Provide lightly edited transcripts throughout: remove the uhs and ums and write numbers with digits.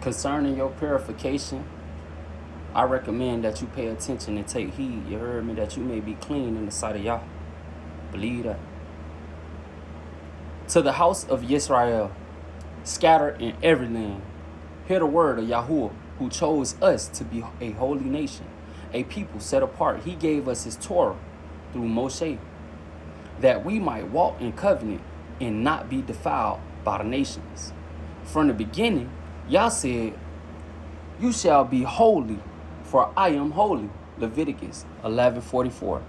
Concerning your purification, I recommend that you pay attention and take heed. You heard me? That you may be clean in the sight of Yah. Believe that. To the house of Yisrael, scattered in every land, hear the word of Yahuwah, who chose us to be a holy nation, a people set apart. He gave us his Torah through Moshe, that we might walk in covenant and not be defiled by the nations. From the beginning, Yah said, you shall be holy, for I am holy. Leviticus 11:44.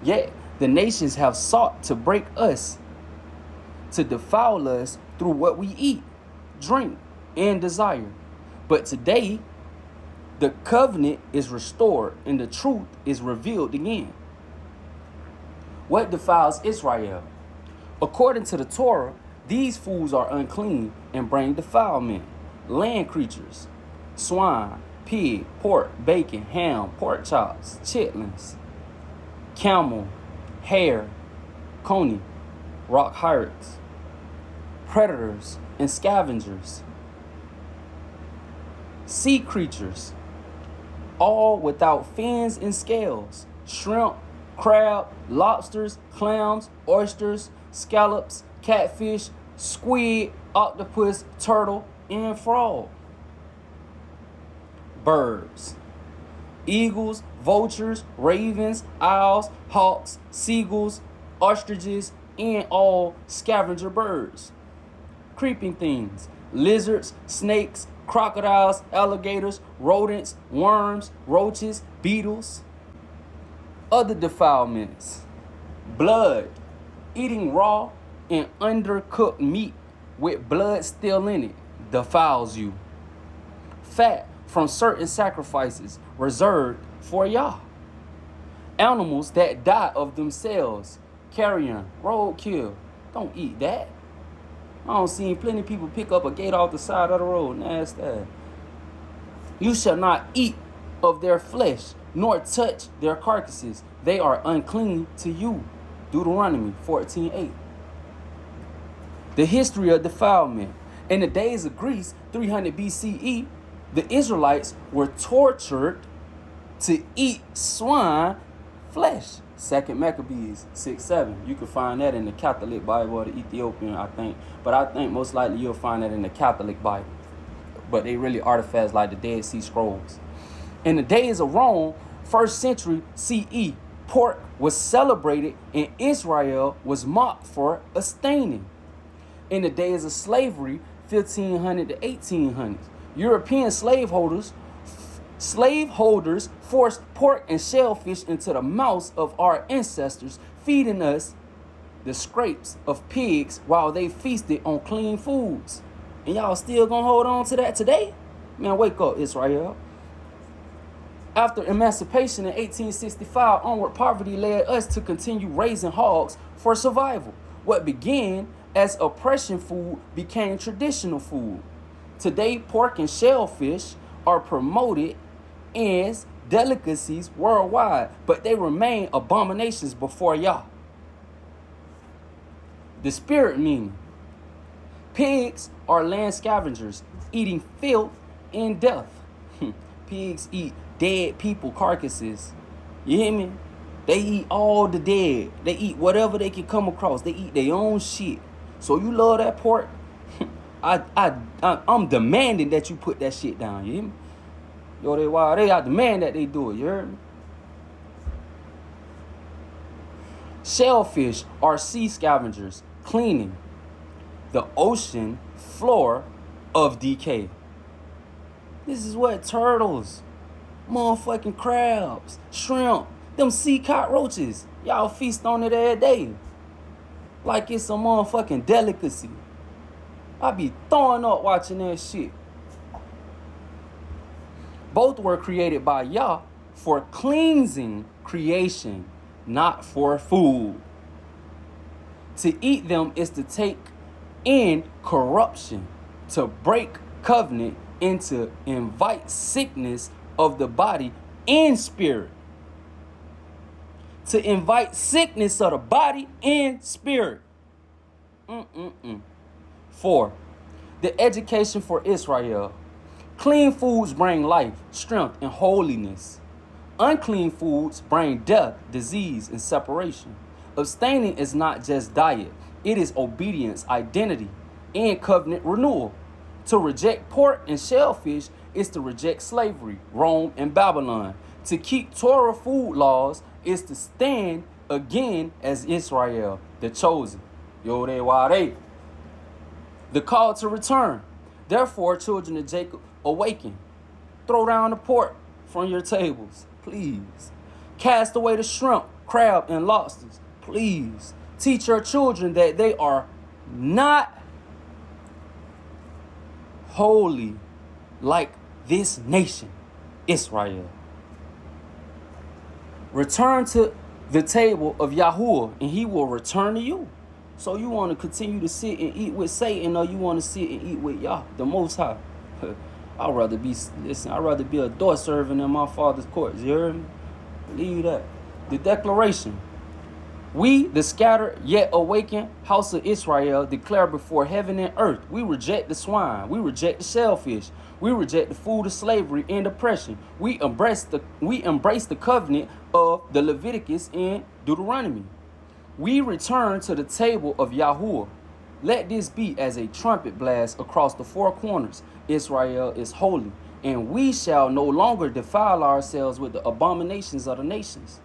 Yet the nations have sought to break us, to defile us through what we eat, drink, and desire. But today, the covenant is restored and the truth is revealed again. What defiles Israel? According to the Torah, these fools are unclean and bring defilement. Land creatures, swine, pig, pork, bacon, ham, pork chops, chitlins, camel, hare, coney, rock hyrax, predators and scavengers, sea creatures, all without fins and scales, shrimp, crab, lobsters, clams, oysters, scallops, catfish, squid, octopus, turtle, and frog. Birds, eagles, vultures, ravens, owls, hawks, seagulls, ostriches, and all scavenger birds. Creeping things, lizards, snakes, crocodiles, alligators, rodents, worms, roaches, beetles. Other defilements: blood, eating raw and undercooked meat with blood still in it defiles you. Fat from certain sacrifices reserved for Yah. Animals that die of themselves, carrion, roadkill, don't eat that. I don't see plenty of people pick up a gate off the side of the road. Nasty. You shall not eat of their flesh, nor touch their carcasses. They are unclean to you. Deuteronomy 14:8. The history of defilement. In the days of Greece, 300 BCE, the Israelites were tortured to eat swine flesh. 2 Maccabees 6:7. You can find that in the Catholic Bible or the Ethiopian, I think. But I think most likely you'll find that in the Catholic Bible. But they really artifacts like the Dead Sea Scrolls. In the days of Rome, 1st century CE, pork was celebrated and Israel was mocked for abstaining. In the days of slavery, 1500 to 1800s, European slaveholders forced pork and shellfish into the mouths of our ancestors, feeding us the scraps of pigs while they feasted on clean foods. And y'all still gonna hold on to that today? Man, wake up, Israel. After emancipation in 1865 onward, poverty led us to continue raising hogs for survival. What began as oppression food became traditional food. Today, pork and shellfish are promoted as delicacies worldwide, but they remain abominations before Yah. The spirit meaning: pigs are land scavengers, eating filth and death. Pigs eat dead people carcasses. You hear me? They eat all the dead. They eat whatever they can come across. They eat their own shit. So you love that pork? I'm demanding that you put that shit down. You hear me? Yo, they wild. I demand that they do it. You heard me? Shellfish are sea scavengers, cleaning the ocean floor of decay. This is what turtles, motherfucking crabs, shrimp, them sea cockroaches, y'all feast on it every day like it's a motherfucking delicacy. I be throwing up watching that shit. Both were created by Yah for cleansing creation, not for food. To eat them is to take in corruption, to break covenant, and to invite sickness of the body and spirit. To invite sickness of the body and spirit. 4. The education for Israel. Clean foods bring life, strength, and holiness. Unclean foods bring death, disease, and separation. Abstaining is not just diet, it is obedience, identity, and covenant renewal. To reject pork and shellfish is to reject slavery, Rome, and Babylon. To keep Torah food laws is to stand again as Israel, the chosen. Yodeware. The call to return. Therefore, children of Jacob, awaken. Throw down the pork from your tables, please. Cast away the shrimp, crab, and lobsters, please. Teach your children that they are not holy like this nation, Israel. Return to the table of Yahuwah, and he will return to you. So you want to continue to sit and eat with Satan, or you want to sit and eat with Yah, the Most High? I'd rather be a door servant in my Father's courts. You heard me? Believe that. The declaration. We, the scattered yet awakened house of Israel, declare before heaven and earth. We reject the swine. We reject the shellfish. We reject the food of slavery and oppression. We embrace the covenant of the Leviticus and Deuteronomy. We return to the table of Yahuwah. Let this be as a trumpet blast across the four corners. Israel is holy, and we shall no longer defile ourselves with the abominations of the nations.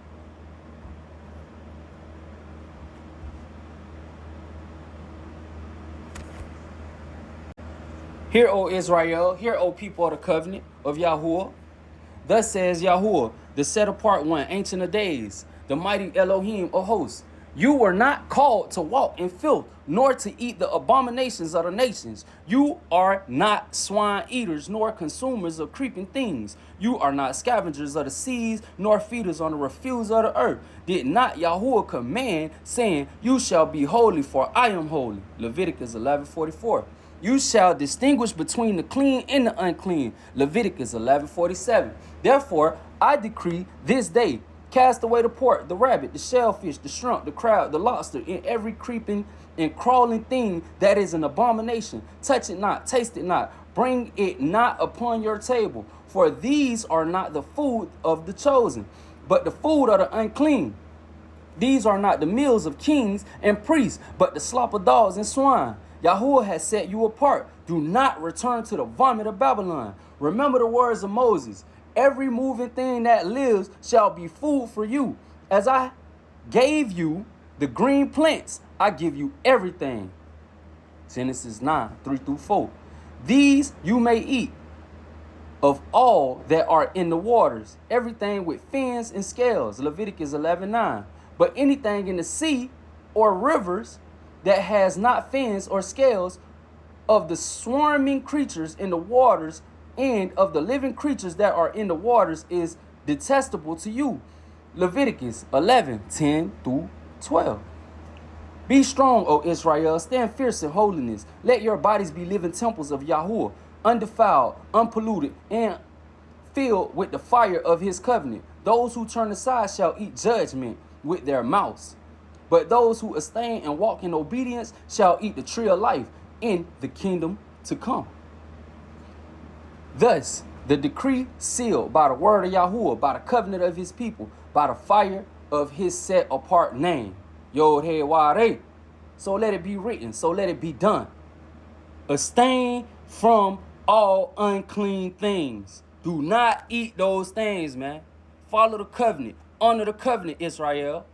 Hear, O Israel, hear, O people of the covenant of Yahuwah. Thus says Yahuwah, the set apart one, ancient of days, the mighty Elohim of hosts. You were not called to walk in filth, nor to eat the abominations of the nations. You are not swine eaters, nor consumers of creeping things. You are not scavengers of the seas, nor feeders on the refuse of the earth. Did not Yahuwah command, saying, you shall be holy, for I am holy? Leviticus 11:44. You shall distinguish between the clean and the unclean. Leviticus 11:47. Therefore, I decree this day, cast away the pork, the rabbit, the shellfish, the shrimp, the crab, the lobster, and every creeping and crawling thing that is an abomination. Touch it not, taste it not, bring it not upon your table. For these are not the food of the chosen, but the food of the unclean. These are not the meals of kings and priests, but the slop of dogs and swine. Yahuwah has set you apart. Do not return to the vomit of Babylon. Remember the words of Moses. Every moving thing that lives shall be food for you. As I gave you the green plants, I give you everything. Genesis 9:3-4. These you may eat of all that are in the waters, everything with fins and scales. Leviticus 11:9. But anything in the sea or rivers that has not fins or scales, of the swarming creatures in the waters and of the living creatures that are in the waters, is detestable to you. Leviticus 11:10-12. Be strong, O Israel, stand fierce in holiness. Let your bodies be living temples of Yahuwah, undefiled, unpolluted, and filled with the fire of his covenant. Those who turn aside shall eat judgment with their mouths, but those who abstain and walk in obedience shall eat the tree of life in the kingdom to come. Thus, the decree sealed by the word of Yahuwah, by the covenant of his people, by the fire of his set apart name. Yod He Ware. So let it be written, so let it be done. Abstain from all unclean things. Do not eat those things, man. Follow the covenant. Honor the covenant, Israel.